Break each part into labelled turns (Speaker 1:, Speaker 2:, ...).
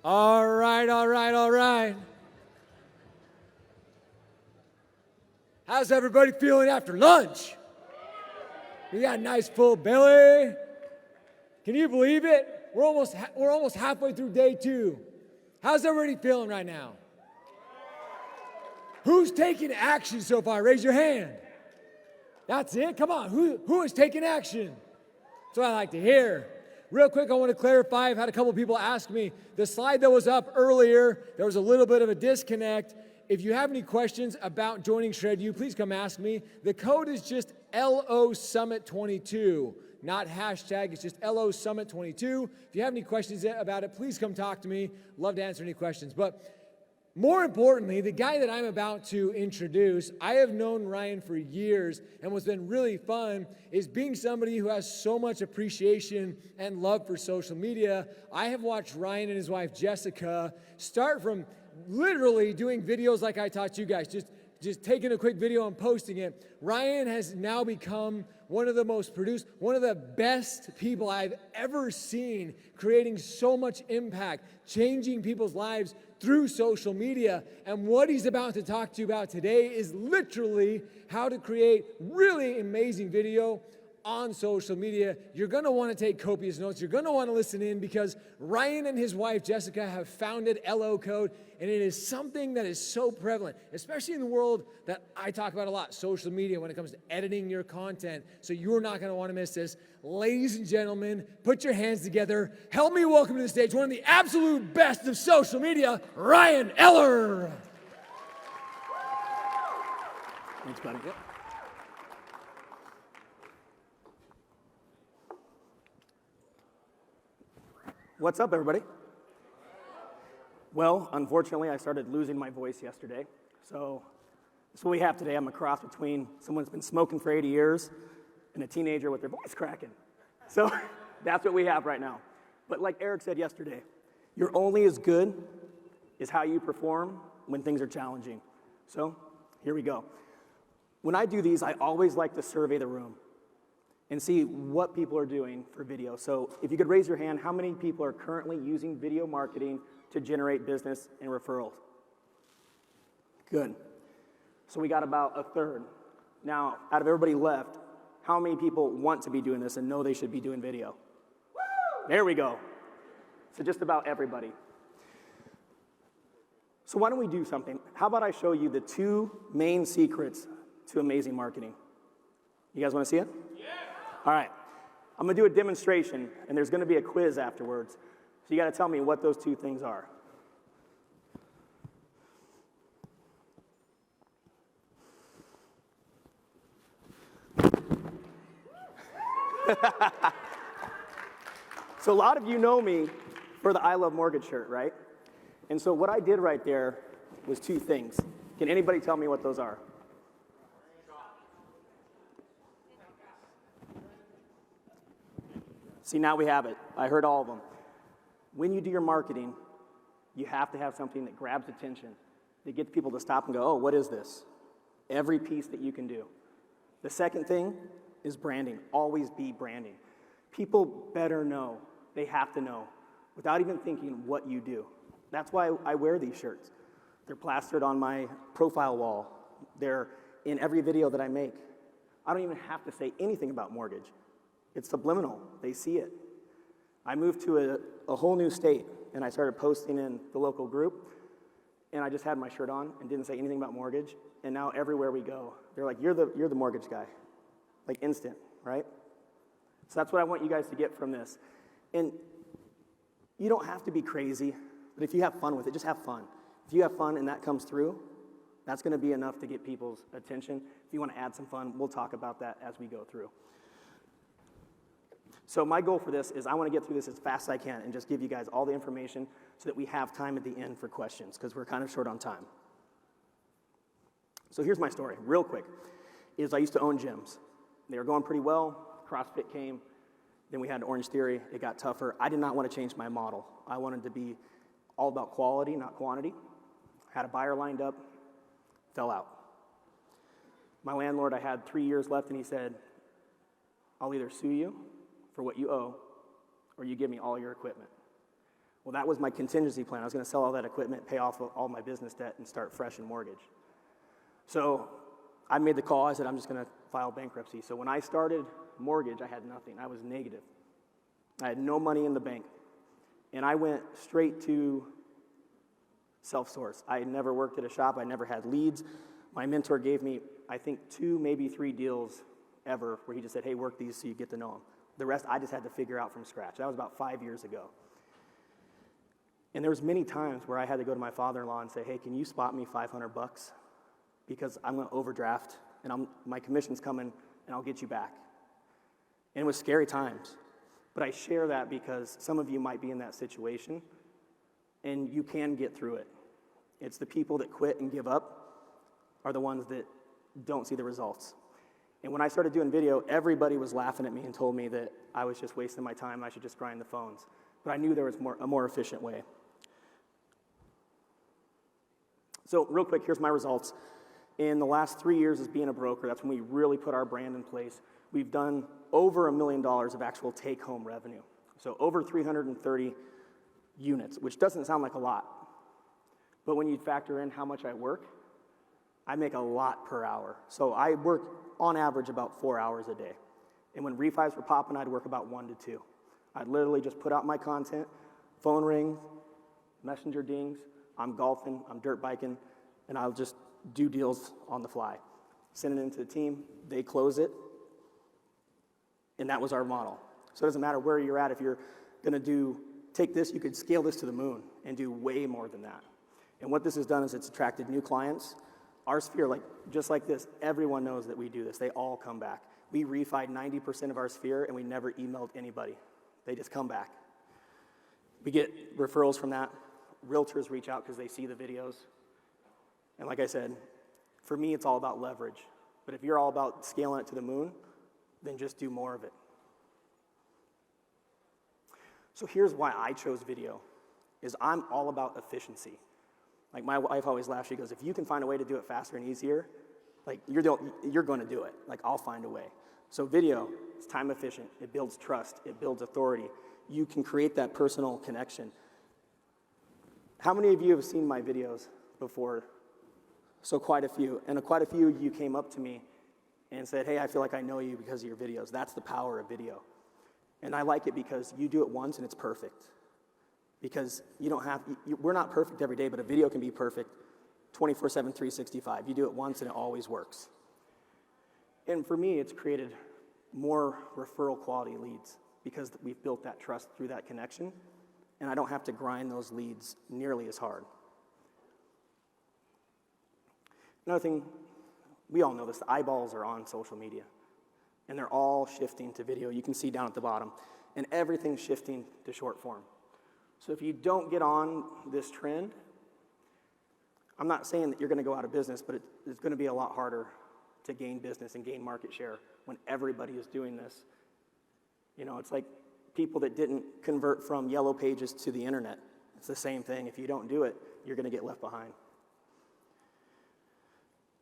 Speaker 1: All right, all right, all right. How's everybody feeling after lunch? You got a nice full belly? Can you believe it? We're almost halfway through day 2. How's everybody feeling right now? Who's taking action so far? Raise your hand. That's it. Come on. Who is taking action? That's what I like to hear. Real quick, I want to clarify. I've had a couple people ask me. The slide that was up earlier, there was a little bit of a disconnect. If you have any questions about joining ShredU, please come ask me. The code is just LOSummit22, not hashtag. It's just LOSummit22. If you have any questions about it, please come talk to me. Love to answer any questions. But more importantly, the guy that I'm about to introduce, I have known Ryan for years, and what's been really fun is being somebody who has so much appreciation and love for social media. I have watched Ryan and his wife Jessica start from literally doing videos like I taught you guys, just taking a quick video and posting it. Ryan has now become one of the most produced, one of the best people I've ever seen, creating so much impact, changing people's lives through social media. And what he's about to talk to you about today is literally how to create really amazing video on social media. You're going to want to take copious notes. You're going to want to listen in because Ryan and his wife, Jessica, have founded LO Code, and it is something that is so prevalent, especially in the world that I talk about a lot, social media, when it comes to editing your content. So you're not going to want to miss this. Ladies and gentlemen, put your hands together. Help me welcome to the stage one of the absolute best of social media, Ryan Ehler.
Speaker 2: Thanks, buddy. Yep. What's up, everybody? Well, unfortunately, I started losing my voice yesterday. So that's what we have today. I'm a cross between someone that's been smoking for 80 years and a teenager with their voice cracking. So that's what we have right now. But like Eric said yesterday, you're only as good as how you perform when things are challenging. So here we go. When I do these, I always like to survey the room and see what people are doing for video. So if you could raise your hand, how many people are currently using video marketing to generate business and referrals? Good. So we got about a third. Now, out of everybody left, how many people want to be doing this and know they should be doing video? Woo! There we go. So just about everybody. So why don't we do something? How about I show you the 2 main secrets to amazing marketing? You guys want to see it? Yeah. All right, I'm gonna do a demonstration, and there's gonna be a quiz afterwards. So you gotta tell me what those 2 things are. So a lot of you know me for the I Love Mortgage shirt, right? And so what I did right there was 2 things. Can anybody tell me what those are? See, now we have it. I heard all of them. When you do your marketing, you have to have something that grabs attention, that gets people to stop and go, oh, what is this? Every piece that you can do. The second thing is branding. Always be branding. People better know. They have to know without even thinking what you do. That's why I wear these shirts. They're plastered on my profile wall. They're in every video that I make. I don't even have to say anything about mortgage. It's subliminal. They see it. I moved to a whole new state, and I started posting in the local group, and I just had my shirt on and didn't say anything about mortgage, and now everywhere we go, they're like, you're the mortgage guy. Like instant, right? So that's what I want you guys to get from this. And you don't have to be crazy, but if you have fun with it, just have fun. If you have fun and that comes through, that's going to be enough to get people's attention. If you want to add some fun, we'll talk about that as we go through. So my goal for this is I want to get through this as fast as I can and just give you guys all the information so that we have time at the end for questions because we're kind of short on time. So here's my story, real quick, is I used to own gyms. They were going pretty well. CrossFit came. Then we had Orange Theory. It got tougher. I did not want to change my model. I wanted to be all about quality, not quantity. Had a buyer lined up, fell out. My landlord, I had 3 years left, and he said, I'll either sue you for what you owe, or you give me all your equipment. Well, that was my contingency plan. I was going to sell all that equipment, pay off all my business debt, and start fresh in mortgage. So I made the call. I said, I'm just going to file bankruptcy. So when I started mortgage, I had nothing. I was negative. I had no money in the bank. And I went straight to self-source. I had never worked at a shop. I never had leads. My mentor gave me, I think, 2, maybe 3 deals ever where he just said, hey, work these so you get to know them. The rest I just had to figure out from scratch. That was about 5 years ago. And there was many times where I had to go to my father-in-law and say, hey, can you spot me $500 because I'm going to overdraft and my commission's coming and I'll get you back. And it was scary times. But I share that because some of you might be in that situation and you can get through it. It's the people that quit and give up are the ones that don't see the results. And when I started doing video, everybody was laughing at me and told me that I was just wasting my time, I should just grind the phones. But I knew there was a more efficient way. So real quick, here's my results. In the last 3 years as being a broker, that's when we really put our brand in place. We've done over $1 million of actual take-home revenue. So over 330 units, which doesn't sound like a lot. But when you factor in how much I work, I make a lot per hour. So I work on average about 4 hours a day. And when refis were popping, I'd work about 1 to 2. I'd literally just put out my content, phone rings, messenger dings, I'm golfing, I'm dirt biking, and I'll just do deals on the fly. Send it into the team, they close it, and that was our model. So it doesn't matter where you're at. If you're going to take this, you could scale this to the moon and do way more than that. And what this has done is it's attracted new clients. Our sphere, just like this, everyone knows that we do this. They all come back. We refied 90% of our sphere, and we never emailed anybody. They just come back. We get referrals from that. Realtors reach out because they see the videos. And like I said, for me, it's all about leverage. But if you're all about scaling it to the moon, then just do more of it. So here's why I chose video, is I'm all about efficiency. Like my wife always laughs, she goes, if you can find a way to do it faster and easier, you're going to do it. I'll find a way. So video, it's time efficient. It builds trust. It builds authority. You can create that personal connection. How many of you have seen my videos before? So quite a few. And quite a few of you came up to me and said, hey, I feel like I know you because of your videos. That's the power of video. And I like it because you do it once and it's perfect. Because we're not perfect every day, but a video can be perfect 24/7, 365. You do it once and it always works. And for me, it's created more referral quality leads because we've built that trust through that connection, and I don't have to grind those leads nearly as hard. Another thing, we all know this, the eyeballs are on social media, and they're all shifting to video. You can see down at the bottom, and everything's shifting to short form. So if you don't get on this trend, I'm not saying that you're going to go out of business, but it's going to be a lot harder to gain business and gain market share when everybody is doing this. It's like people that didn't convert from yellow pages to the internet. It's the same thing. If you don't do it, you're going to get left behind.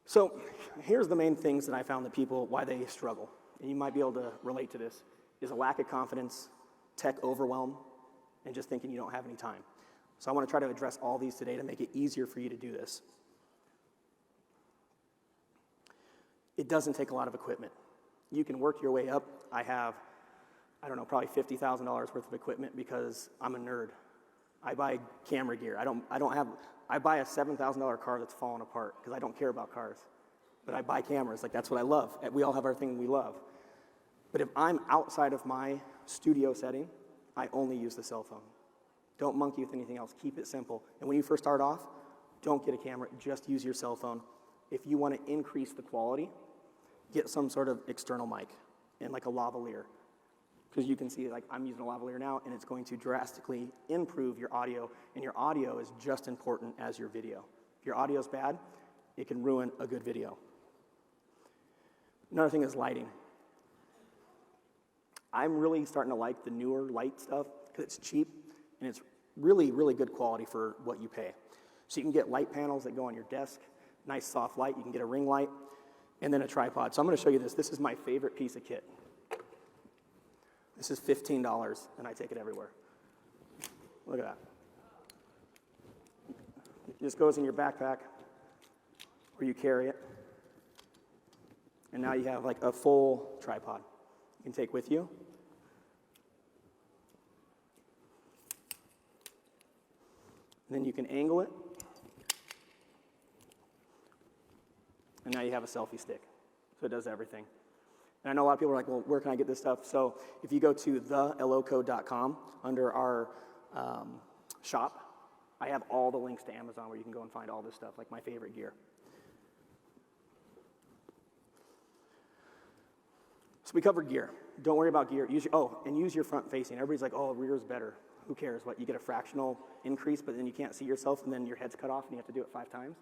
Speaker 2: So here's the main things that I found that people, why they struggle, and you might be able to relate to this, is a lack of confidence, tech overwhelm, and just thinking you don't have any time. So I want to try to address all these today to make it easier for you to do this. It doesn't take a lot of equipment. You can work your way up. I have, probably $50,000 worth of equipment because I'm a nerd. I buy camera gear. I buy a $7,000 car that's falling apart because I don't care about cars. But I buy cameras, that's what I love. We all have our thing we love. But if I'm outside of my studio setting, I only use the cell phone. Don't monkey with anything else. Keep it simple. And when you first start off, don't get a camera. Just use your cell phone. If you want to increase the quality, get some sort of external mic and a lavalier. Because you can see, I'm using a lavalier now, and it's going to drastically improve your audio. And your audio is just important as your video. If your audio is bad, it can ruin a good video. Another thing is lighting. I'm really starting to like the newer light stuff because it's cheap and it's really, really good quality for what you pay. So you can get light panels that go on your desk, nice soft light. You can get a ring light and then a tripod. So I'm going to show you this. This is my favorite piece of kit. This is $15 and I take it everywhere. Look at that. It just goes in your backpack where you carry it. And now you have like a full tripod you can take with you. And then you can angle it. And now you have a selfie stick. So it does everything. And I know a lot of people are like, well, where can I get this stuff? So if you go to theloco.com under our shop, I have all the links to Amazon where you can go and find all this stuff, like my favorite gear. So we covered gear. Don't worry about gear. Use your front facing. Everybody's like, oh, rear is better. Who cares? What, you get a fractional increase, but then you can't see yourself, and then your head's cut off, and you have to do it 5 times?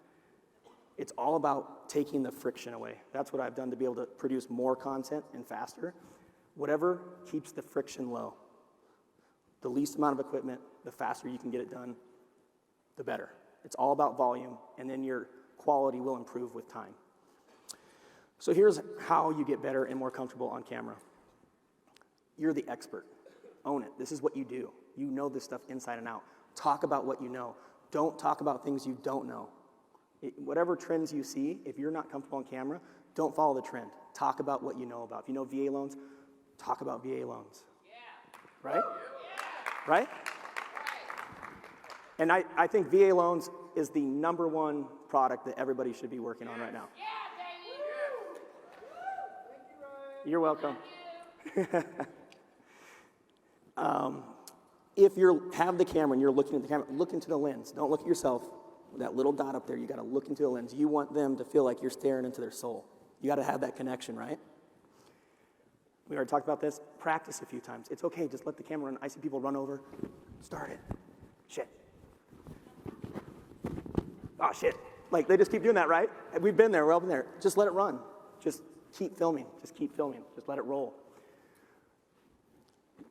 Speaker 2: It's all about taking the friction away. That's what I've done to be able to produce more content and faster. Whatever keeps the friction low. The least amount of equipment, the faster you can get it done, the better. It's all about volume, and then your quality will improve with time. So here's how you get better and more comfortable on camera. You're the expert. Own it. This is what you do. You know this stuff inside and out. Talk about what you know. Don't talk about things you don't know. Whatever trends you see, if you're not comfortable on camera, don't follow the trend. Talk about what you know about. If you know VA loans, talk about VA loans. Yeah. Right? Yeah. Right? And I think VA loans is the #1 product that everybody should be working on right now. Yeah, baby. Thank you, Ryan. You're welcome. If you have the camera and you're looking at the camera, look into the lens. Don't look at yourself. That little dot up there, you got to look into the lens. You want them to feel like you're staring into their soul. You got to have that connection, right? We already talked about this. Practice a few times. It's okay. Just let the camera run. I see people run over. Start it. Shit. Oh, shit. Like, they just keep doing that, right? We've been there. We're all been there. Just let it run. Just keep filming. Just keep filming. Just let it roll.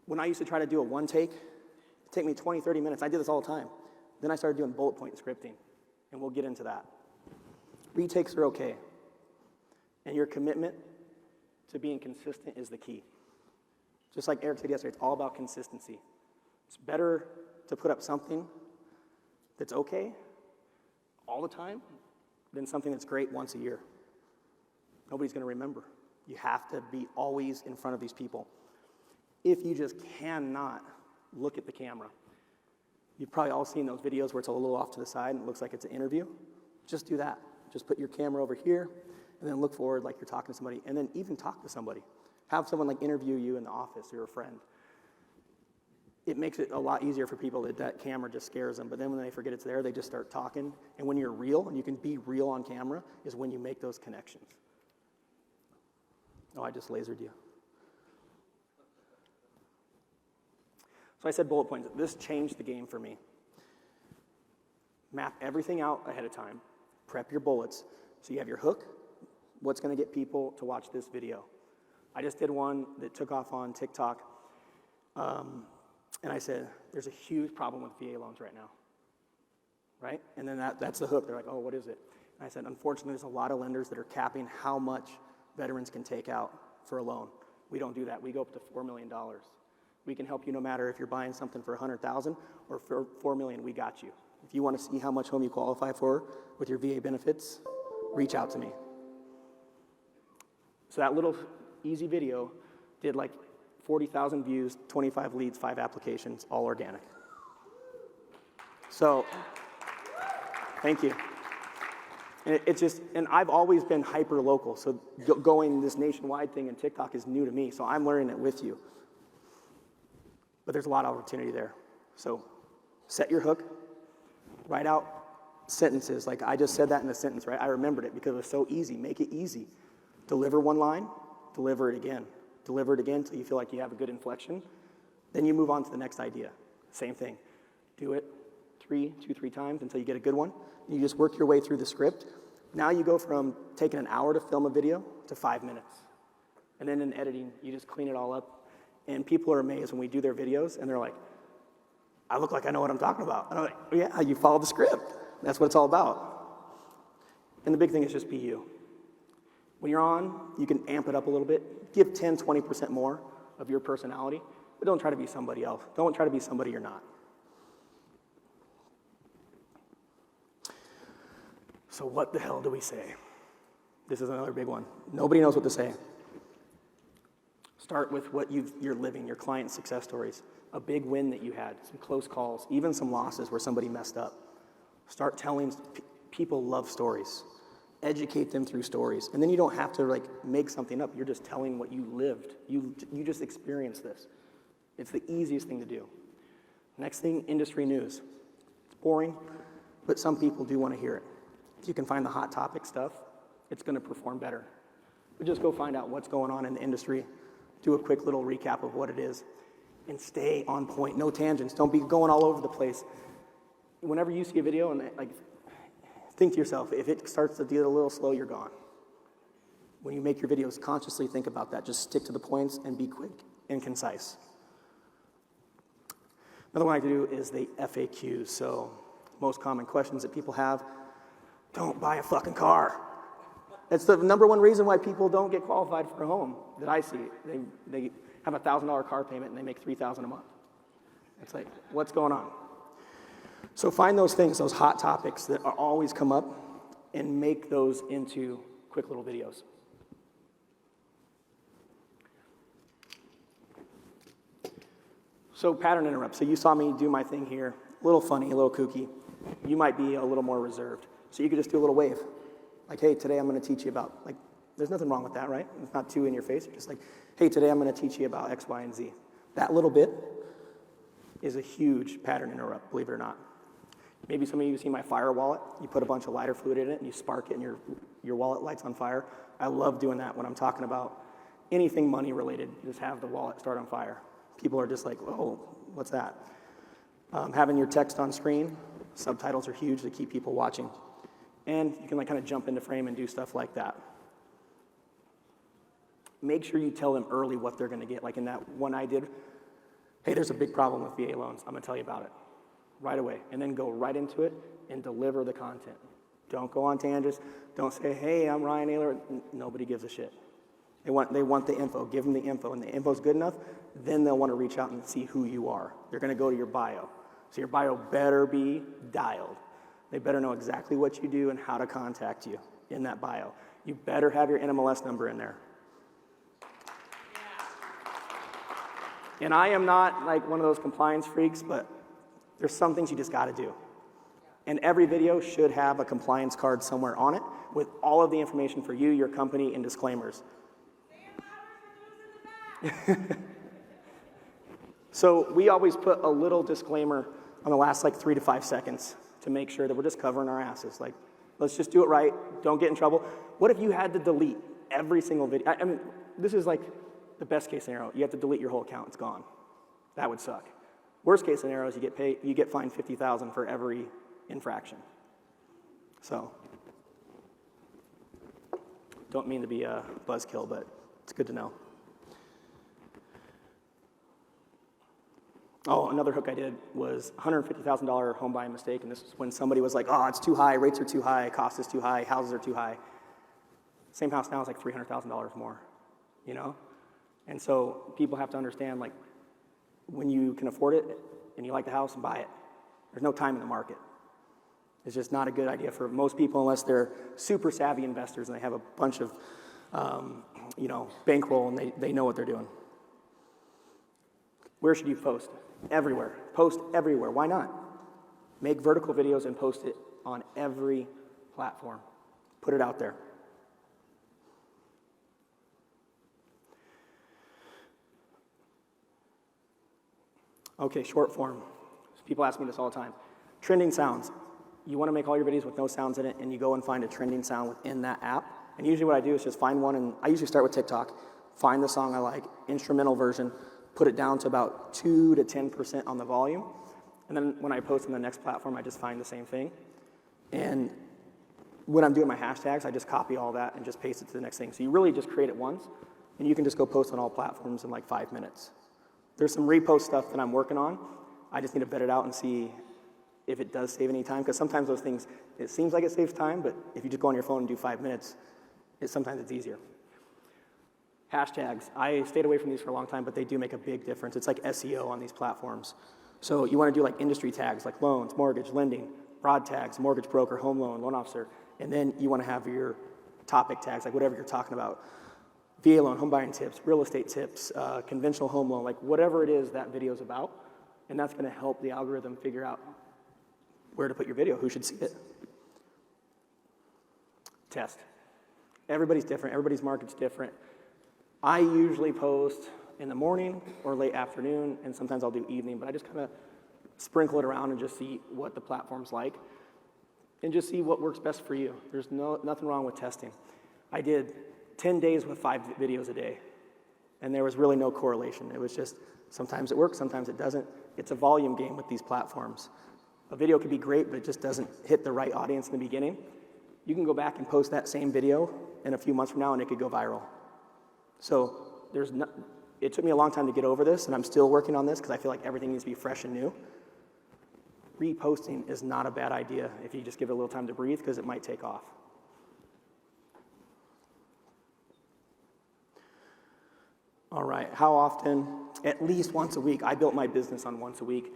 Speaker 2: When I used to try to do a one take, it'd take me 20, 30 minutes. I did this all the time. Then I started doing bullet point scripting, and we'll get into that. Retakes are okay. And your commitment to being consistent is the key. Just like Eric said yesterday, it's all about consistency. It's better to put up something that's okay all the time than something that's great once a year. Nobody's going to remember. You have to be always in front of these people. If you just cannot look at the camera, you've probably all seen those videos where it's a little off to the side and it looks like it's an interview. Just do that. Just put your camera over here and then look forward like you're talking to somebody, and then even talk to somebody. Have someone like interview you in the office or a friend. It makes it a lot easier for people that camera just scares them, but then when they forget it's there, they just start talking. And when you're real, and you can be real on camera, is when you make those connections. Oh, I just lasered you. So I said bullet points. This changed the game for me. Map everything out ahead of time. Prep your bullets. So you have your hook. What's going to get people to watch this video? I just did one that took off on TikTok. And I said, there's a huge problem with VA loans right now. Right? And then that's the hook. They're like, oh, what is it? And I said, unfortunately, there's a lot of lenders that are capping how much veterans can take out for a loan. We don't do that. We go up to $4 million. We can help you no matter if you're buying something for $100,000 or for $4 million, we got you. If you want to see how much home you qualify for with your VA benefits, reach out to me. So that little easy video did like 40,000 views, 25 leads, 5 applications, all organic. So, thank you. And it's just, and I've always been hyper local, so going this nationwide thing and TikTok is new to me, so I'm learning it with you. But there's a lot of opportunity there. So set your hook, write out sentences. Like I just said that in a sentence, right? I remembered it because it was so easy. Make it easy. Deliver one line, deliver it again. Deliver it again until you feel like you have a good inflection. Then you move on to the next idea. Same thing. Do it 3 times until you get a good one. You just work your way through the script. Now you go from taking an hour to film a video to 5 minutes. And then in editing, you just clean it all up. And people are amazed when we do their videos, and they're like, I look like I know what I'm talking about. And I'm like, yeah, you follow the script. That's what it's all about. And the big thing is just be you. When you're on, you can amp it up a little bit. Give 10, 20% more of your personality, but don't try to be somebody else. Don't try to be somebody you're not. So what the hell do we say? This is another big one. Nobody knows what to say. Start with what you're living, your client success stories, a big win that you had, some close calls, even some losses where somebody messed up. Start telling, people love stories. Educate them through stories. And then you don't have to like make something up. You're just telling what you lived. You just experienced this. It's the easiest thing to do. Next thing, industry news. It's boring, but some people do want to hear it. If you can find the hot topic stuff, it's going to perform better. But just go find out what's going on in the industry, do a quick little recap of what it is, and stay on point. No tangents. Don't be going all over the place. Whenever you see a video, and like, think to yourself, if it starts to get a little slow, you're gone. When you make your videos, consciously think about that. Just stick to the points and be quick and concise. Another one I do is the FAQs. So most common questions that people have, don't buy a fucking car. That's the number one reason why people don't get qualified for a home that I see. They have a $1,000 car payment and they make $3,000 a month. It's like, what's going on? So find those things, those hot topics that are always come up, and make those into quick little videos. So pattern interrupt. So you saw me do my thing here, a little funny, a little kooky. You might be a little more reserved. So you could just do a little wave. Like, hey, today I'm going to teach you about, like, there's nothing wrong with that, right? It's not too in your face. You're just like, hey, today I'm going to teach you about X, Y, and Z. That little bit is a huge pattern interrupt, believe it or not. Maybe some of you see my fire wallet. You put a bunch of lighter fluid in it and you spark it and your wallet lights on fire. I love doing that when I'm talking about anything money related. Just have the wallet start on fire. People are just like, oh, what's that? Having your text on screen, subtitles are huge to keep people watching. And you can like kind of jump into frame and do stuff like that. Make sure you tell them early what they're going to get. Like in that one I did, hey, there's a big problem with VA loans. I'm going to tell you about it right away. And then go right into it and deliver the content. Don't go on tangents. Don't say, hey, I'm Ryan Ehler. Nobody gives a shit. They want the info. Give them the info. And the info's good enough, then they'll want to reach out and see who you are. They're going to go to your bio. So your bio better be dialed. They better know exactly what you do and how to contact you in that bio. You better have your NMLS number in there. And I am not like one of those compliance freaks, but there's some things you just got to do. And every video should have a compliance card somewhere on it with all of the information for you, your company, and disclaimers. So we always put a little disclaimer on the last like 3 to 5 seconds to make sure that we're just covering our asses. Like, let's just do it right. Don't get in trouble. What if you had to delete every single video? I mean, this is like the best case scenario. You have to delete your whole account. It's gone. That would suck. Worst case scenario is you get fined $50,000 for every infraction. So, don't mean to be a buzzkill, but it's good to know. Oh, another hook I did was $150,000 home buying mistake, and this is when somebody was like, oh, it's too high, rates are too high, cost is too high, houses are too high. Same house now is like $300,000 more, you know? And so people have to understand, like, when you can afford it and you like the house, buy it. There's no time in the market. It's just not a good idea for most people unless they're super savvy investors and they have a bunch of, bankroll and they know what they're doing. Where should you post? Everywhere. Post everywhere. Why not? Make vertical videos and post it on every platform. Put it out there. Okay, short form. People ask me this all the time. Trending sounds. You want to make all your videos with no sounds in it, and you go and find a trending sound within that app. And usually what I do is just find one, and I usually start with TikTok, find the song I like, instrumental version, put it down to about 2 to 10% on the volume. And then when I post on the next platform, I just find the same thing. And when I'm doing my hashtags, I just copy all that and just paste it to the next thing. So you really just create it once, and you can just go post on all platforms in like 5 minutes. There's some repost stuff that I'm working on. I just need to vet it out and see if it does save any time, because sometimes those things, it seems like it saves time, but if you just go on your phone and do 5 minutes, sometimes it's easier. Hashtags. I stayed away from these for a long time, but they do make a big difference. It's like SEO on these platforms. So you want to do like industry tags, like loans, mortgage, lending, broad tags, mortgage broker, home loan, loan officer, And then you want to have your topic tags, like whatever you're talking about. VA loan, home buying tips, real estate tips, conventional home loan, like whatever it is that video's about. And that's going to help the algorithm figure out where to put your video, who should see it. Test. Everybody's different. Everybody's market's different. I usually post in the morning or late afternoon, and sometimes I'll do evening, but I just kind of sprinkle it around and just see what the platform's like and just see what works best for you. There's nothing wrong with testing. I did 10 days with 5 videos a day, and there was really no correlation. It was just sometimes it works, sometimes it doesn't. It's a volume game with these platforms. A video could be great, but it just doesn't hit the right audience in the beginning. You can go back and post that same video in a few months from now, and it could go viral. So it took me a long time to get over this, and I'm still working on this because I feel like everything needs to be fresh and new. Reposting is not a bad idea if you just give it a little time to breathe, because it might take off. All right, how often? At least once a week. I built my business on once a week.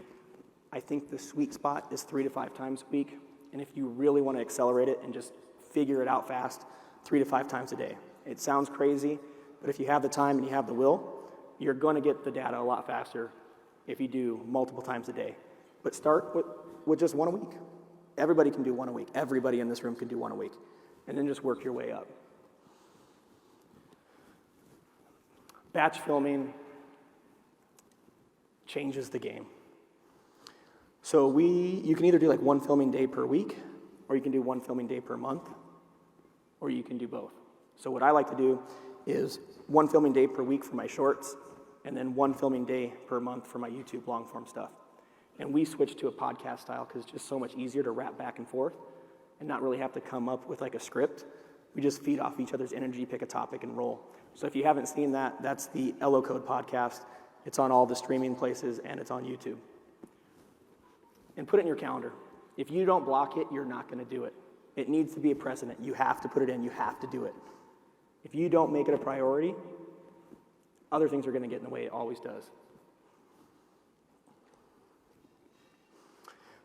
Speaker 2: I think the sweet spot is 3 to 5 times a week. And if you really want to accelerate it and just figure it out fast, 3 to 5 times a day. It sounds crazy, but if you have the time and you have the will, you're going to get the data a lot faster if you do multiple times a day. But start with just one a week. Everybody can do one a week. Everybody in this room can do one a week. And then just work your way up. Batch filming changes the game. So you can either do like one filming day per week, or you can do one filming day per month, or you can do both. So what I like to do is one filming day per week for my shorts, and then one filming day per month for my YouTube long form stuff. And we switched to a podcast style because it's just so much easier to wrap back and forth and not really have to come up with like a script. We just feed off each other's energy, pick a topic, and roll. So if you haven't seen that, that's the LO Code podcast. It's on all the streaming places, and it's on YouTube. And put it in your calendar. If you don't block it, you're not going to do it. It needs to be a precedent. You have to put it in. You have to do it. If you don't make it a priority, other things are going to get in the way. It always does.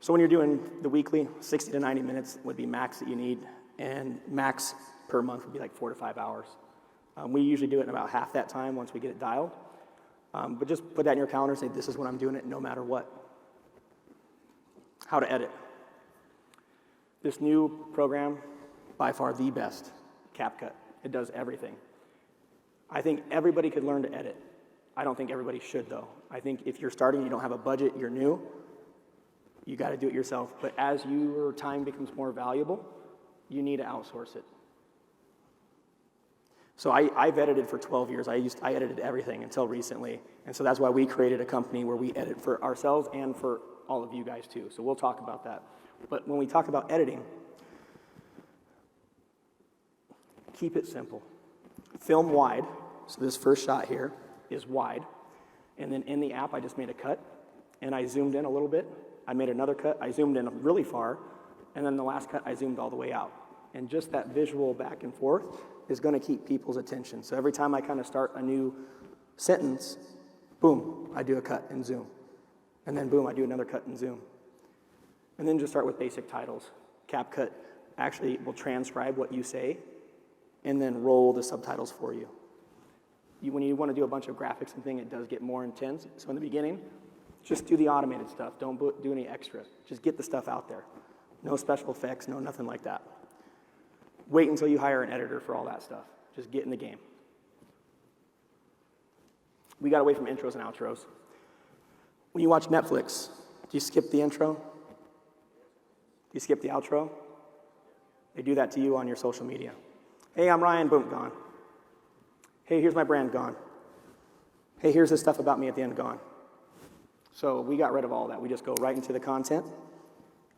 Speaker 2: So when you're doing the weekly, 60 to 90 minutes would be max that you need, and max per month would be like 4 to 5 hours. We usually do it in about half that time once we get it dialed. But just put that in your calendar and say, this is when I'm doing it no matter what. How to edit. This new program, by far the best, CapCut. It does everything. I think everybody could learn to edit. I don't think everybody should, though. I think if you're starting, you don't have a budget, you're new, you got to do it yourself. But as your time becomes more valuable, you need to outsource it. So I've edited for 12 years. I edited everything until recently. And so that's why we created a company where we edit for ourselves and for all of you guys too. So we'll talk about that. But when we talk about editing, keep it simple. Film wide. So this first shot here is wide. And then in the app, I just made a cut. And I zoomed in a little bit. I made another cut. I zoomed in really far. And then the last cut, I zoomed all the way out. And just that visual back and forth is going to keep people's attention. So every time I kind of start a new sentence, boom, I do a cut and zoom. And then boom, I do another cut and zoom. And then just start with basic titles. CapCut actually will transcribe what you say and then roll the subtitles for you. When you want to do a bunch of graphics and things, it does get more intense. So in the beginning, just do the automated stuff. Don't do any extra. Just get the stuff out there. No special effects, no nothing like that. Wait until you hire an editor for all that stuff. Just get in the game. We got away from intros and outros. When you watch Netflix, do you skip the intro? Do you skip the outro? They do that to you on your social media. Hey, I'm Ryan, boom, gone. Hey, here's my brand, gone. Hey, here's the stuff about me at the end, gone. So we got rid of all that. We just go right into the content.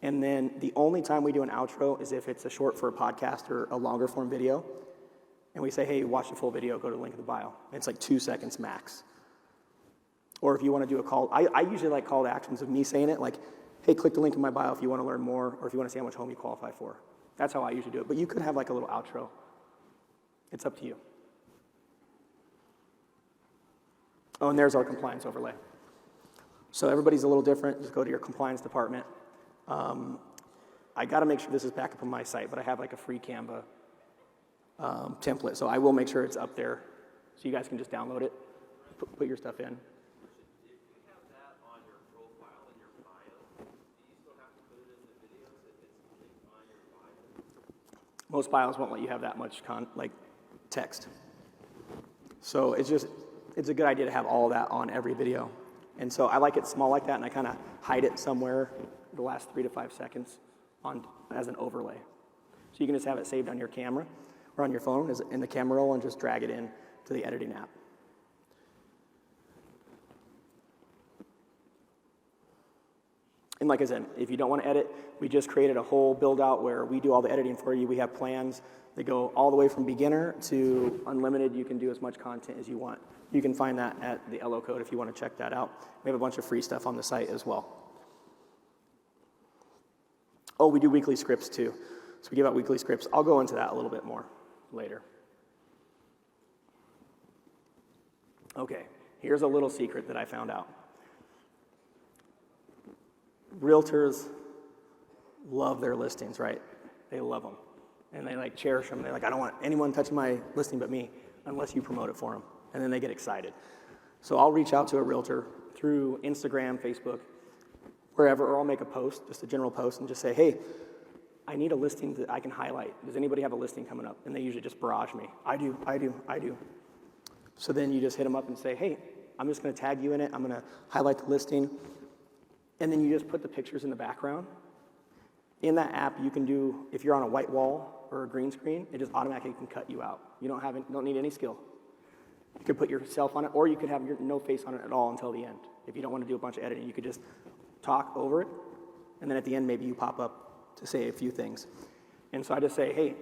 Speaker 2: And then the only time we do an outro is if it's a short for a podcast or a longer form video. And we say, hey, watch the full video, go to the link in the bio. It's like 2 seconds max. Or if you want to do a call, I usually like call to actions of me saying it, like, hey, click the link in my bio if you want to learn more, or if you want to see how much home you qualify for. That's how I usually do it. But you could have like a little outro. It's up to you. Oh, and there's our compliance overlay. So everybody's a little different. Just go to your compliance department. I got to make sure this is back up on my site, but I have like a free Canva template, so I will make sure it's up there so you guys can just download it, put your stuff in. Most bios won't let you have that much text. So it's a good idea to have all that on every video. And so I like it small like that, and I kind of hide it somewhere the last 3 to 5 seconds as an overlay. So you can just have it saved on your camera or on your phone in the camera roll and just drag it in to the editing app. And like I said, if you don't want to edit, we just created a whole build out where we do all the editing for you. We have plans that go all the way from beginner to unlimited. You can do as much content as you want. You can find that at the LO code if you want to check that out. We have a bunch of free stuff on the site as well. Oh, we do weekly scripts too. So we give out weekly scripts. I'll go into that a little bit more later. Okay, here's a little secret that I found out. Realtors love their listings, right? They love them. And they cherish them. They're like, I don't want anyone touching my listing but me unless you promote it for them. And then they get excited. So I'll reach out to a realtor through Instagram, Facebook, wherever, or I'll make a post, just a general post, and just say, hey, I need a listing that I can highlight. Does anybody have a listing coming up? And they usually just barrage me. I do. So then you just hit them up and say, hey, I'm just going to tag you in it. I'm going to highlight the listing. And then you just put the pictures in the background. In that app, you can do, if you're on a white wall or a green screen, it just automatically can cut you out. You don't need any skill. You could put yourself on it, or you could have no face on it at all until the end. If you don't want to do a bunch of editing, you could just talk over it, and then at the end, maybe you pop up to say a few things. And so I just say, hey,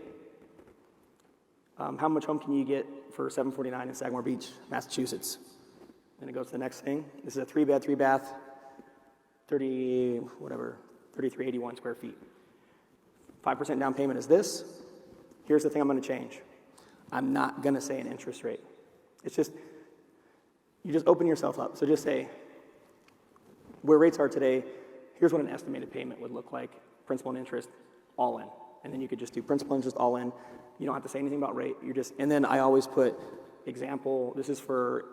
Speaker 2: how much home can you get for $749 in Sagamore Beach, Massachusetts? And it goes to the next thing. This is a 3-bed, 3-bath, 3,381 square feet. 5% down payment is this. Here's the thing I'm going to change. I'm not going to say an interest rate. It's just, you just open yourself up. So just say, where rates are today, here's what an estimated payment would look like, principal and interest, all in. And then you could just do principal and interest all in. You don't have to say anything about rate. And then I always put example, this is for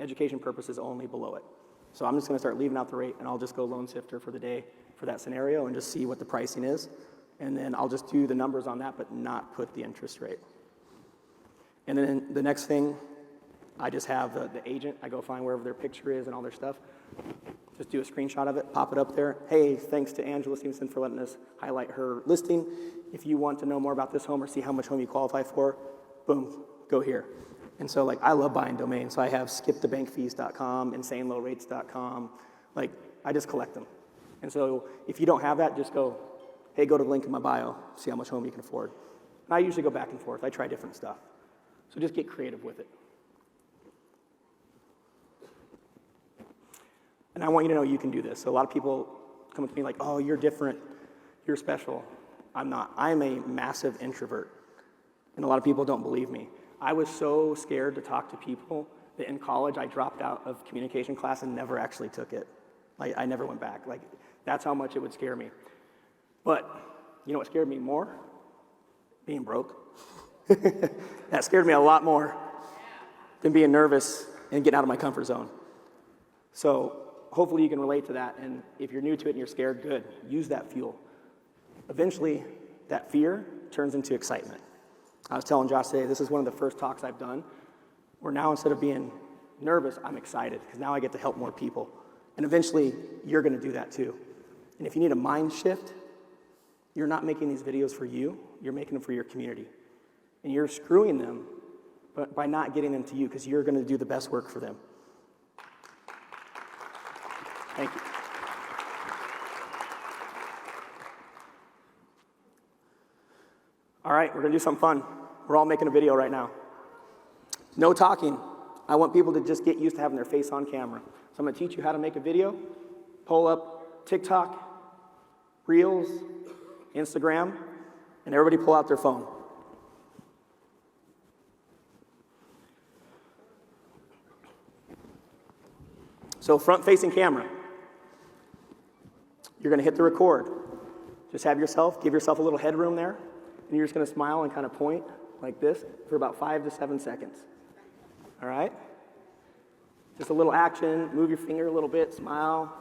Speaker 2: education purposes only below it. So I'm just going to start leaving out the rate, and I'll just go Loan Sifter for the day for that scenario and just see what the pricing is. And then I'll just do the numbers on that, but not put the interest rate. And then the next thing, I just have the agent. I go find wherever their picture is and all their stuff. Just do a screenshot of it, pop it up there. Hey, thanks to Angela Stevenson for letting us highlight her listing. If you want to know more about this home or see how much home you qualify for, boom, go here. And so I love buying domains. So I have skipthebankfees.com, insanelowrates.com. I just collect them. And so if you don't have that, just go, hey, go to the link in my bio, see how much home you can afford. And I usually go back and forth. I try different stuff. So just get creative with it. And I want you to know you can do this. So a lot of people come up to me like, oh, you're different, you're special. I'm not. I'm a massive introvert. And a lot of people don't believe me. I was so scared to talk to people that in college I dropped out of communication class and never actually took it. I never went back. That's how much it would scare me. But you know what scared me more? Being broke. That scared me a lot more than being nervous and getting out of my comfort zone. So hopefully you can relate to that, and if you're new to it and you're scared, good. Use that fuel. Eventually, that fear turns into excitement. I was telling Josh today, this is one of the first talks I've done, where now instead of being nervous, I'm excited, because now I get to help more people. And eventually, you're going to do that too. And if you need a mind shift, you're not making these videos for you, you're making them for your community. And you're screwing them by not getting them to you, because you're going to do the best work for them. Thank you. All right, we're going to do something fun. We're all making a video right now. No talking. I want people to just get used to having their face on camera. So I'm going to teach you how to make a video. Pull up TikTok, Reels, Instagram, and everybody pull out their phone. So front-facing camera. You're going to hit the record. Just give yourself a little headroom there, and you're just going to smile and kind of point like this for about 5 to 7 seconds. All right? Just a little action, move your finger a little bit, smile.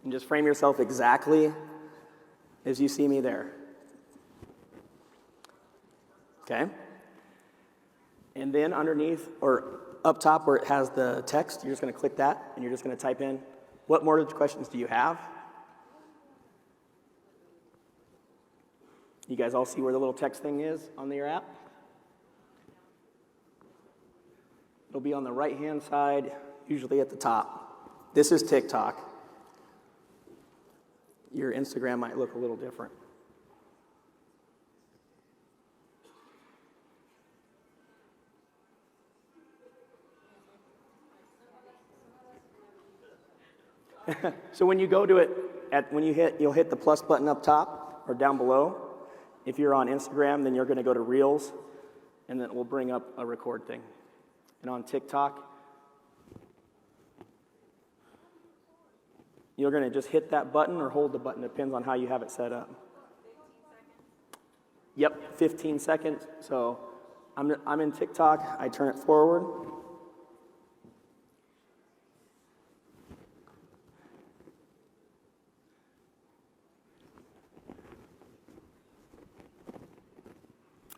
Speaker 2: And just frame yourself exactly as you see me there. Okay? And then underneath, or up top where it has the text, you're just going to click that, and you're just going to type in, what mortgage questions do you have? You guys all see where the little text thing is on your app? It'll be on the right-hand side, usually at the top. This is TikTok. Your Instagram might look a little different. So when you go to it, you'll hit the plus button up top or down below. If you're on Instagram, then you're going to go to Reels, and then it will bring up a record thing. And on TikTok, you're going to just hit that button or hold the button. Depends on how you have it set up. 15 seconds? Yep, 15 seconds. So I'm in TikTok. I turn it forward.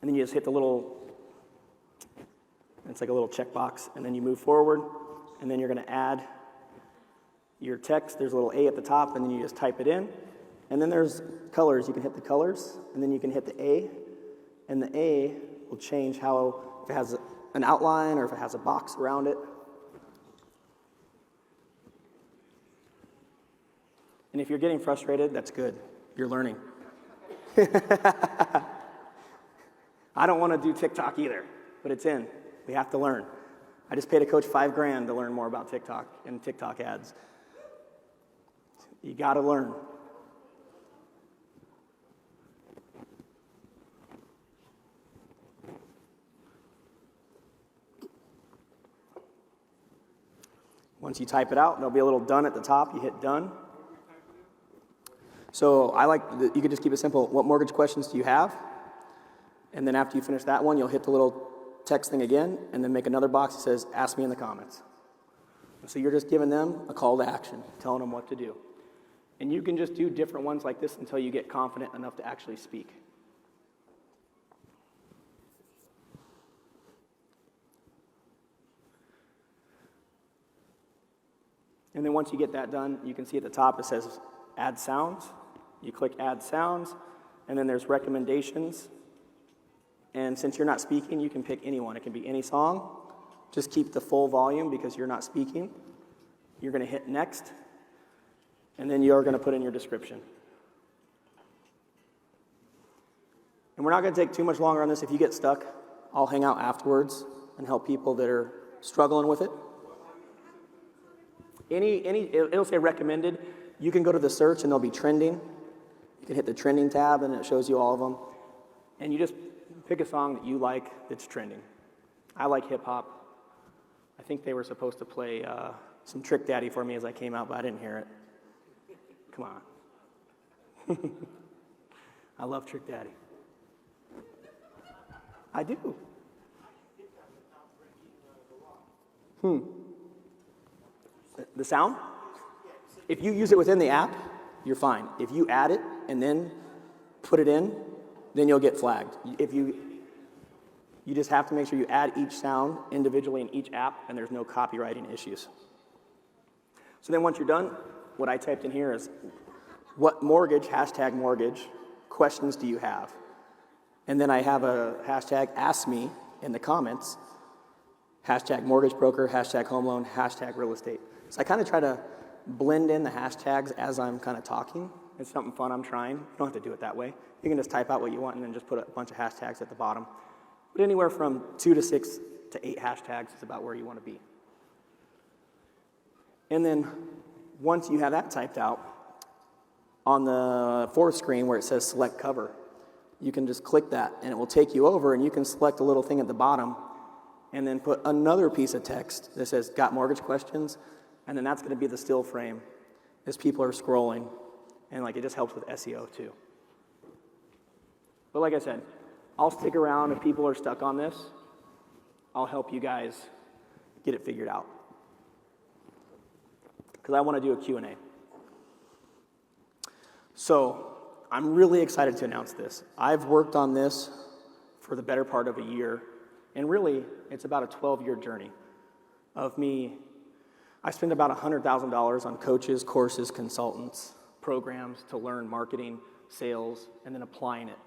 Speaker 2: And then you just hit the little, it's like a little checkbox, and then you move forward, and then you're going to add your text. There's a little A at the top, and then you just type it in. And then there's colors. You can hit the colors, and then you can hit the A, and the A will change how, if it has an outline or if it has a box around it. And if you're getting frustrated, that's good. You're learning. I don't want to do TikTok either, but it's in. We have to learn. I just paid a coach $5,000 to learn more about TikTok and TikTok ads. You got to learn. Once you type it out, there'll be a little done at the top. You hit done. So you could just keep it simple. What mortgage questions do you have? And then after you finish that one, you'll hit the little text thing again, and then make another box that says, ask me in the comments. So you're just giving them a call to action, telling them what to do. And you can just do different ones like this until you get confident enough to actually speak. And then once you get that done, you can see at the top it says add sounds. You click add sounds, and then there's recommendations. And since you're not speaking, you can pick anyone. It can be any song. Just keep the full volume because you're not speaking. You're going to hit next, and then you're going to put in your description. And we're not going to take too much longer on this. If you get stuck, I'll hang out afterwards and help people that are struggling with it. It'll say recommended. You can go to the search, and they'll be trending. You can hit the trending tab, and it shows you all of them. And you just pick a song that you like that's trending. I like hip-hop. I think they were supposed to play some Trick Daddy for me as I came out, but I didn't hear it. Come on. I love Trick Daddy. I do. The sound? If you use it within the app, you're fine. If you add it and then put it in, then you'll get flagged. You just have to make sure you add each sound individually in each app, and there's no copywriting issues. So then once you're done, what I typed in here is, what mortgage, #mortgage, questions do you have? And then I have a hashtag ask me in the comments, #mortgage broker, #home loan, #real estate. So I kind of try to blend in the hashtags as I'm kind of talking. It's something fun I'm trying. You don't have to do it that way. You can just type out what you want and then just put a bunch of hashtags at the bottom. But anywhere from 2 to 6 to 8 hashtags is about where you want to be. And then once you have that typed out, on the fourth screen where it says select cover, you can just click that and it will take you over, and you can select a little thing at the bottom and then put another piece of text that says got mortgage questions, And then that's going to be the still frame as people are scrolling. And like it just helps with SEO too. But like I said, I'll stick around if people are stuck on this. I'll help you guys get it figured out. Because I want to do a Q&A. So I'm really excited to announce this. I've worked on this for the better part of a year. And really, it's about a 12-year journey of me. I spend about $100,000 on coaches, courses, consultants, programs to learn marketing, sales, and then applying it.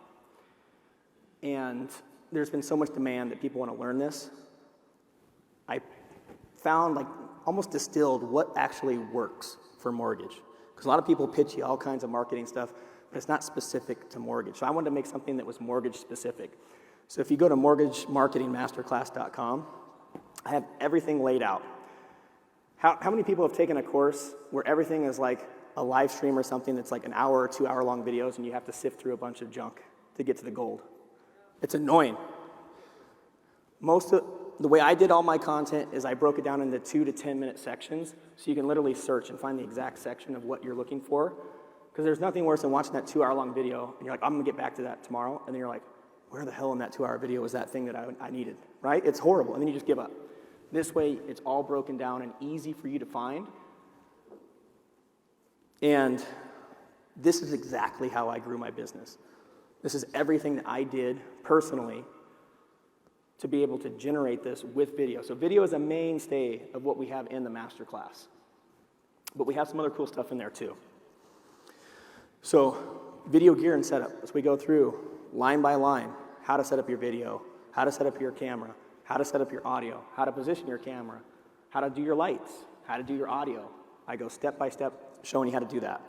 Speaker 2: And there's been so much demand that people want to learn this. I found, like, almost distilled what actually works for mortgage. Because a lot of people pitch you all kinds of marketing stuff, but it's not specific to mortgage. So I wanted to make something that was mortgage specific. So if you go to mortgagemarketingmasterclass.com, I have everything laid out. How many people have taken a course where everything is like a live stream or something that's like an hour or 2 hour long videos and you have to sift through a bunch of junk to get to the gold? It's annoying. The way I did all my content is I broke it down into 2 to 10 minute sections so you can literally search and find the exact section of what you're looking for. Because there's nothing worse than watching that 2 hour long video and you're like, I'm gonna get back to that tomorrow. And then you're like, where the hell in that 2 hour video was that thing that I needed, right? It's horrible, and then you just give up. This way, it's all broken down and easy for you to find. And this is exactly how I grew my business. This is everything that I did personally to be able to generate this with video. So video is a mainstay of what we have in the masterclass. But we have some other cool stuff in there too. So video gear and setup, as we go through line by line, how to set up your video, how to set up your camera, how to set up your audio, how to position your camera, how to do your lights, how to do your audio. I go step by step showing you how to do that.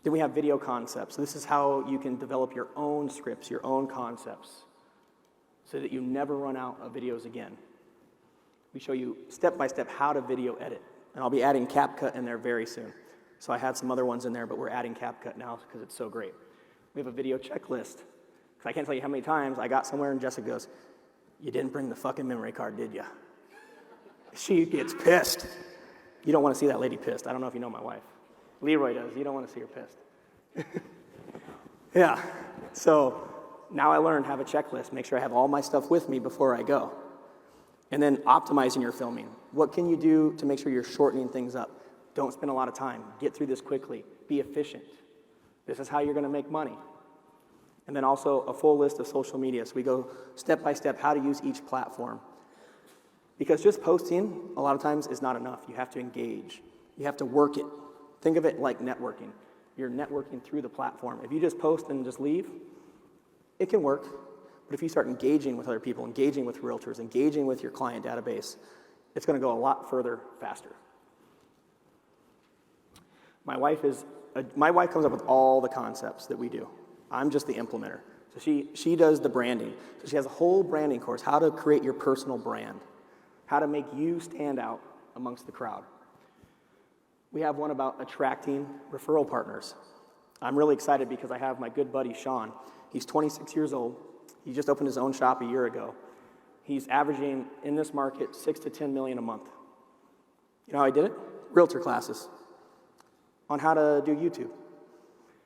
Speaker 2: Then we have video concepts. So this is how you can develop your own scripts, your own concepts, so that you never run out of videos again. We show you step by step how to video edit. And I'll be adding CapCut in there very soon. So I had some other ones in there, but we're adding CapCut now because it's so great. We have a video checklist. Because I can't tell you how many times I got somewhere and Jessica goes, you didn't bring the fucking memory card, did you? She gets pissed. You don't want to see that lady pissed. I don't know if you know my wife. Leroy does. You don't want to see her pissed. Yeah. So now I learned how to have a checklist. Make sure I have all my stuff with me before I go. And then optimizing your filming. What can you do to make sure you're shortening things up? Don't spend a lot of time. Get through this quickly. Be efficient. This is how you're going to make money. And then also a full list of social media. So we go step by step how to use each platform. Because just posting a lot of times is not enough. You have to engage. You have to work it. Think of it like networking. You're networking through the platform. If you just post and just leave, it can work. But if you start engaging with other people, engaging with realtors, engaging with your client database, it's going to go a lot further faster. My wife comes up with all the concepts that we do. I'm just the implementer. So she does the branding. So she has a whole branding course, how to create your personal brand, how to make you stand out amongst the crowd. We have one about attracting referral partners. I'm really excited because I have my good buddy, Sean. He's 26 years old. He just opened his own shop a year ago. He's averaging, in this market, 6 to 10 million a month. You know how I did it? Realtor classes on how to do YouTube.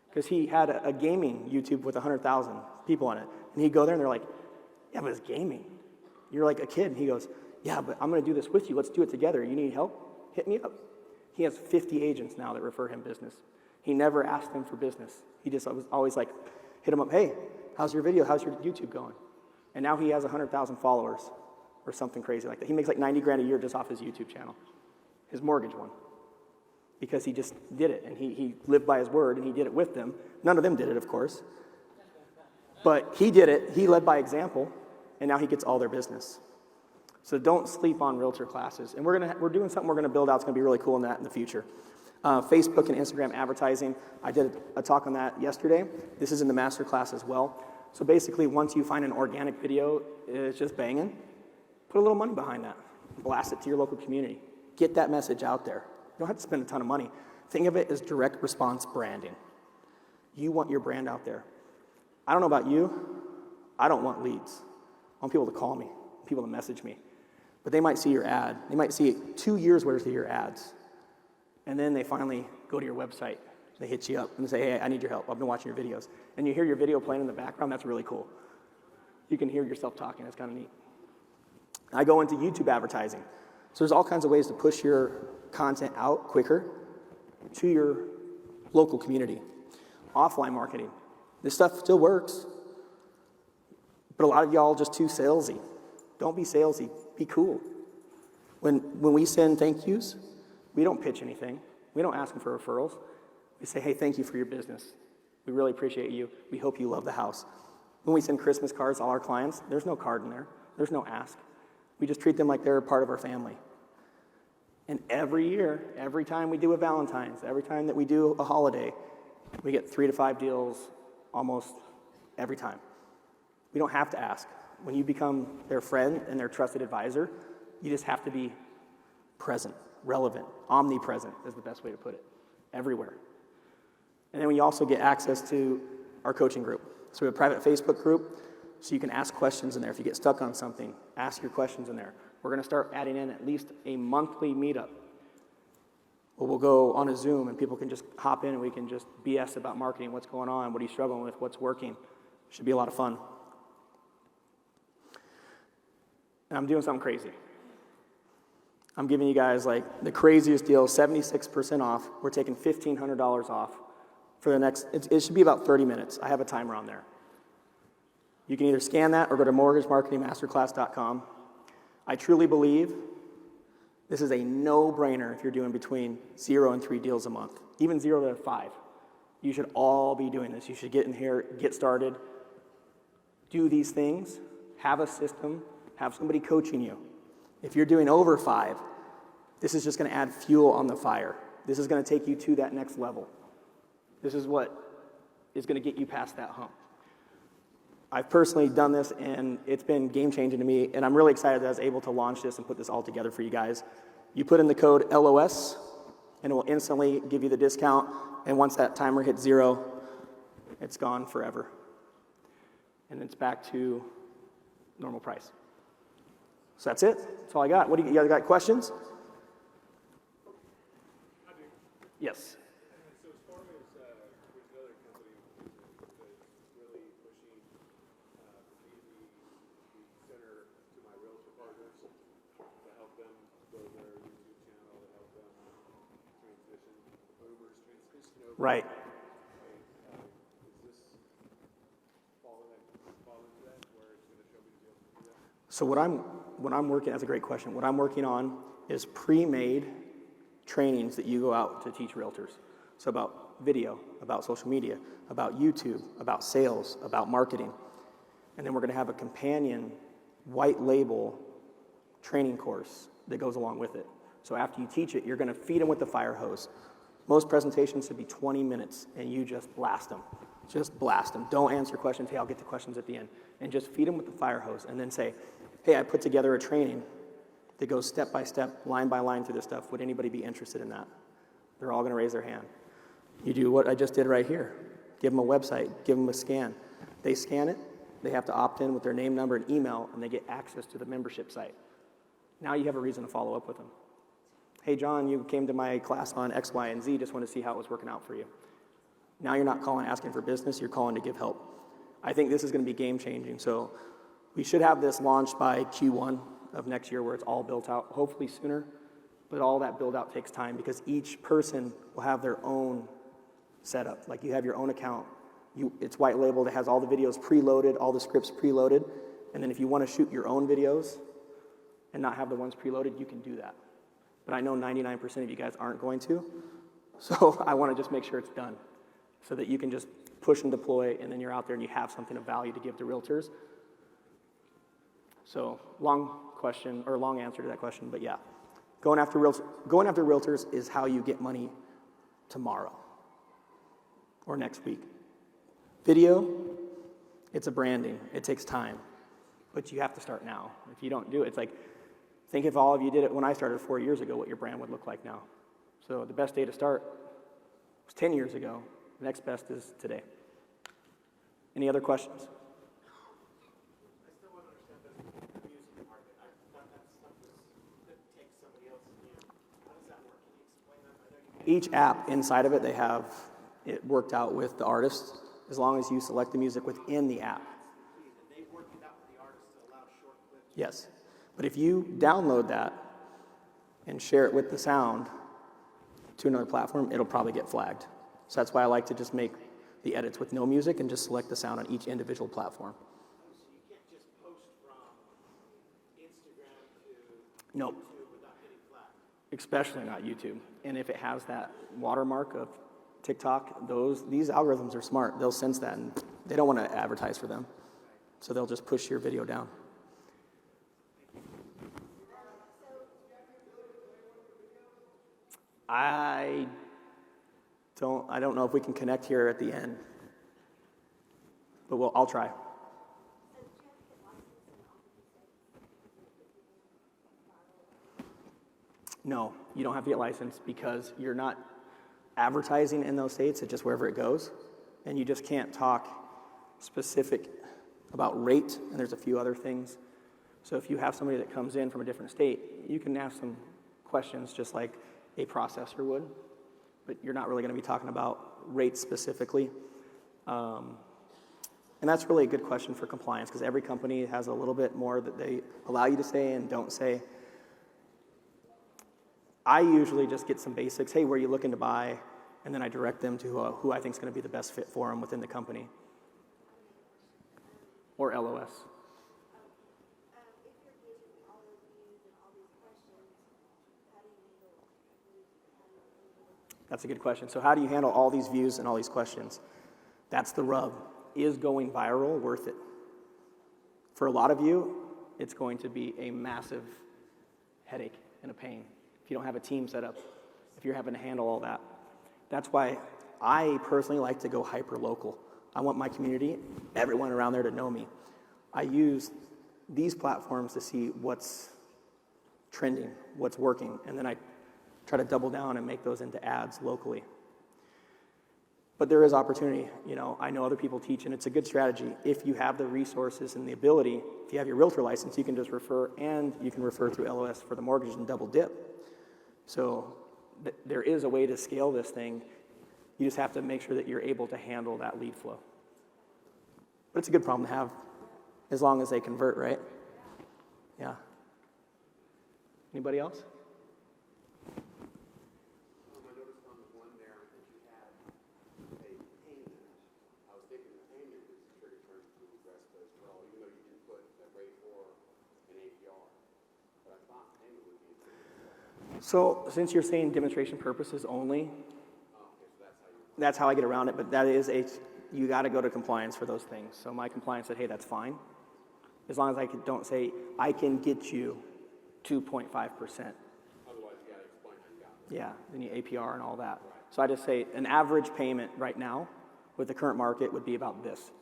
Speaker 2: Because he had a gaming YouTube with 100,000 people on it. And he'd go there and they're like, yeah, but it's gaming. You're like a kid. And he goes, yeah, but I'm going to do this with you. Let's do it together. You need help? Hit me up. He has 50 agents now that refer him business. He never asked them for business. He just was always like, hit him up, hey, how's your video? How's your YouTube going? And now he has 100,000 followers or something crazy like that. He makes like 90 grand a year just off his YouTube channel, his mortgage one. Because he just did it, and he lived by his word, and he did it with them. None of them did it, of course. But he did it, he led by example, and now he gets all their business. So don't sleep on realtor classes. And we're doing something we're going to build out. It's going to be really cool in the future. Facebook and Instagram advertising. I did a talk on that yesterday. This is in the master class as well. So basically, once you find an organic video, it's just banging, put a little money behind that. Blast it to your local community. Get that message out there. You don't have to spend a ton of money. Think of it as direct response branding. You want your brand out there. I don't know about you. I don't want leads. I want people to call me, people to message me. But they might see your ad. They might see 2 years worth of your ads. And then they finally go to your website. They hit you up and say, hey, I need your help. I've been watching your videos. And you hear your video playing in the background. That's really cool. You can hear yourself talking. That's kind of neat. I go into YouTube advertising. So there's all kinds of ways to push your content out quicker to your local community. Offline marketing. This stuff still works. But a lot of y'all are just too salesy. Don't be salesy. Be cool. When we send thank yous, we don't pitch anything. We don't ask them for referrals. We say, hey, thank you for your business. We really appreciate you. We hope you love the house. When we send Christmas cards to all our clients, there's no card in there. There's no ask. We just treat them like they're a part of our family. And every year, every time we do a Valentine's, every time that we do a holiday, we get 3 to 5 deals almost every time. We don't have to ask. When you become their friend and their trusted advisor, you just have to be present, relevant, omnipresent is the best way to put it, everywhere. And then we also get access to our coaching group. So we have a private Facebook group, so you can ask questions in there. If you get stuck on something, ask your questions in there. We're going to start adding in at least a monthly meetup. We'll go on a Zoom, and people can just hop in, and we can just BS about marketing, what's going on, what are you struggling with, what's working. Should be a lot of fun. And I'm doing something crazy. I'm giving you guys like the craziest deal, 76% off. We're taking $1,500 off for the next, it should be about 30 minutes. I have a timer on there. You can either scan that or go to mortgagemarketingmasterclass.com. I truly believe this is a no-brainer if you're doing between 0 and 3 deals a month, even 0 to 5. You should all be doing this. You should get in here, get started, do these things, have a system, have somebody coaching you. If you're doing over 5, this is just going to add fuel on the fire. This is going to take you to that next level. This is what is going to get you past that hump. I've personally done this, and it's been game-changing to me, and I'm really excited that I was able to launch this and put this all together for you guys. You put in the code LOS, and it will instantly give you the discount, and once that timer hits 0, it's gone forever. And it's back to normal price. So that's it. That's all I got. What do you guys got questions?
Speaker 3: I do.
Speaker 2: Yes.
Speaker 3: So as far as there's another company that's really pushing to be the center to my realtor partners to help them build their YouTube channel, to help them transition over.
Speaker 2: Right.
Speaker 3: Is this fall into that where it's going to show me the deals to do that?
Speaker 2: So what I'm working, that's a great question. What I'm working on is pre-made trainings that you go out to teach realtors. So about video, about social media, about YouTube, about sales, about marketing. And then we're going to have a companion white label training course that goes along with it. So after you teach it, you're going to feed them with the fire hose. Most presentations should be 20 minutes, and you just blast them. Just blast them. Don't answer questions. Hey, I'll get to questions at the end. And just feed them with the fire hose, and then say, hey, I put together a training that goes step by step, line by line through this stuff. Would anybody be interested in that? They're all going to raise their hand. You do what I just did right here. Give them a website. Give them a scan. They scan it. They have to opt in with their name, number, and email, and they get access to the membership site. Now you have a reason to follow up with them. Hey, John, you came to my class on X, Y, and Z. Just want to see how it was working out for you. Now you're not calling asking for business. You're calling to give help. I think this is going to be game-changing. So we should have this launched by Q1 of next year where it's all built out, hopefully sooner. But all that build-out takes time because each person will have their own setup. Like you have your own account. It's white labeled. It has all the videos preloaded, all the scripts preloaded. And then if you want to shoot your own videos and not have the ones preloaded, you can do that. But I know 99% of you guys aren't going to. So I want to just make sure it's done so that you can just push and deploy, and then you're out there and you have something of value to give to realtors. So long question, or long answer to that question, but yeah. Going after realtors is how you get money tomorrow or next week. Video, it's a branding. It takes time, but you have to start now. If you don't do it, it's like, think if all of you did it when I started 4 years ago, what your brand would look like now. So the best day to start was 10 years ago. The next best is today. Any other questions?
Speaker 3: I still want to understand this music market. I've done that stuff with
Speaker 2: Each app inside of it, they have it worked out with the artist, as long as you select the music within the app.
Speaker 4: They've worked it out with the artists to allow short clips.
Speaker 2: Yes. But if you download that and share it with the sound to another platform, it'll probably get flagged. So that's why I like to just make the edits with no music and just select the sound on each individual platform.
Speaker 4: So you can't just post from Instagram to
Speaker 2: Nope.
Speaker 4: YouTube without getting flagged.
Speaker 2: Especially not YouTube. And if it has that watermark of TikTok, these algorithms are smart. They'll sense that, and they don't want to advertise for them. So they'll just push your video down. I don't know if we can connect here at the end, but I'll try. No, you don't have to get licensed because you're not advertising in those states. It's just wherever it goes, and you just can't talk specific about rate, and there's a few other things. So if you have somebody that comes in from a different state, you can ask some questions just like a processor would, but you're not really going to be talking about rates specifically. And that's really a good question for compliance because every company has a little bit more that they allow you to say and don't say. I usually just get some basics. Hey, where are you looking to buy? And then I direct them to who I think is going to be the best fit for them within the company. Or LOS. That's a good question. So how do you handle all these views and all these questions? That's the rub. Is going viral worth it? For a lot of you, it's going to be a massive headache and a pain. If you don't have a team set up, if you're having to handle all that. That's why I personally like to go hyper-local. I want my community, everyone around there to know me. I use these platforms to see what's trending, what's working, and then I try to double down and make those into ads locally. But there is opportunity. I know other people teach, and it's a good strategy. If you have the resources and the ability, if you have your realtor license, you can just refer, and you can refer through LOS for the mortgage and double dip. So there is a way to scale this thing. You just have to make sure that you're able to handle that lead flow. But it's a good problem to have, as long as they convert, right? Yeah. Anybody else?
Speaker 3: I noticed on the one there that you had a payment. I was thinking the payment is trigger terms to RESPA as well, even though you didn't put a rate or an APR. But I thought payment would be a trigger.
Speaker 2: So since you're saying demonstration purposes only, that's how I get around it, but that is you got to go to compliance for those things. So my compliance said, hey, that's fine. As long as I don't say, I can get you 2.5%.
Speaker 3: Otherwise, you got to explain how you got it.
Speaker 2: Yeah, then you APR and all that. So I just say an average payment right now with the current market would be about this.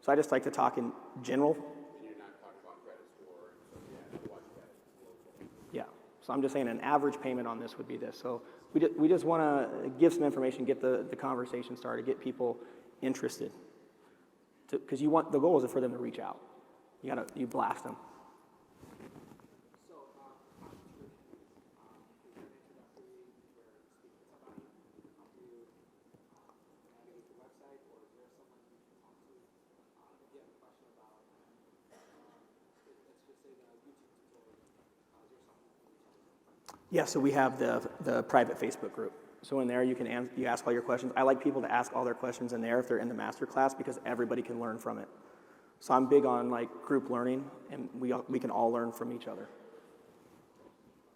Speaker 2: So I just like to talk in general.
Speaker 3: And you're not talking about credit score, so yeah, otherwise you got it local.
Speaker 2: Yeah, so I'm just saying an average payment on this would be this. So we just want to give some information, get the conversation started, get people interested. Because the goal is for them to reach out. You blast them.
Speaker 4: So, is there an introductory where speak to somebody, help you navigate the website, or is there someone you can talk to if you have a question about, let's just say the YouTube tutorial, is there someone you can talk to?
Speaker 2: Yeah, so we have the private Facebook group. So in there you ask all your questions. I like people to ask all their questions in there if they're in the master class because everybody can learn from it. So I'm big on group learning, and we can all learn from each other.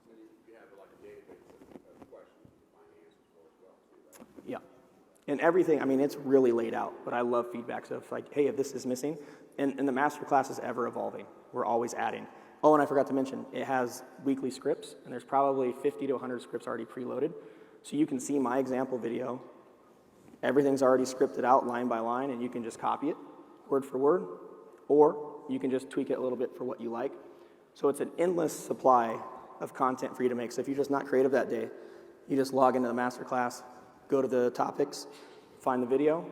Speaker 3: And you have like a database of questions to find answers for as well, too, right?
Speaker 2: Yeah. And everything, it's really laid out, but I love feedback. So if hey, if this is missing, and the master class is ever evolving. We're always adding. Oh, and I forgot to mention, it has weekly scripts, and there's probably 50 to 100 scripts already preloaded. So you can see my example video. Everything's already scripted out line by line, and you can just copy it word for word, or you can just tweak it a little bit for what you like. So it's an endless supply of content for you to make. So if you're just not creative that day, you just log into the master class, go to the topics, find the video,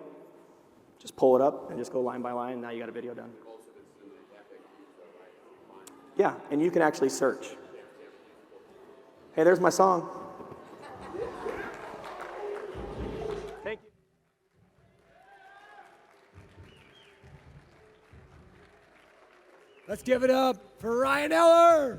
Speaker 2: just pull it up, and just go line by line, and now you got a video done.
Speaker 3: Most of it's in the FAQ, so right, you find
Speaker 2: Yeah, and you can actually search. Hey, there's my song.
Speaker 1: Let's give it up for Ryan Ehler.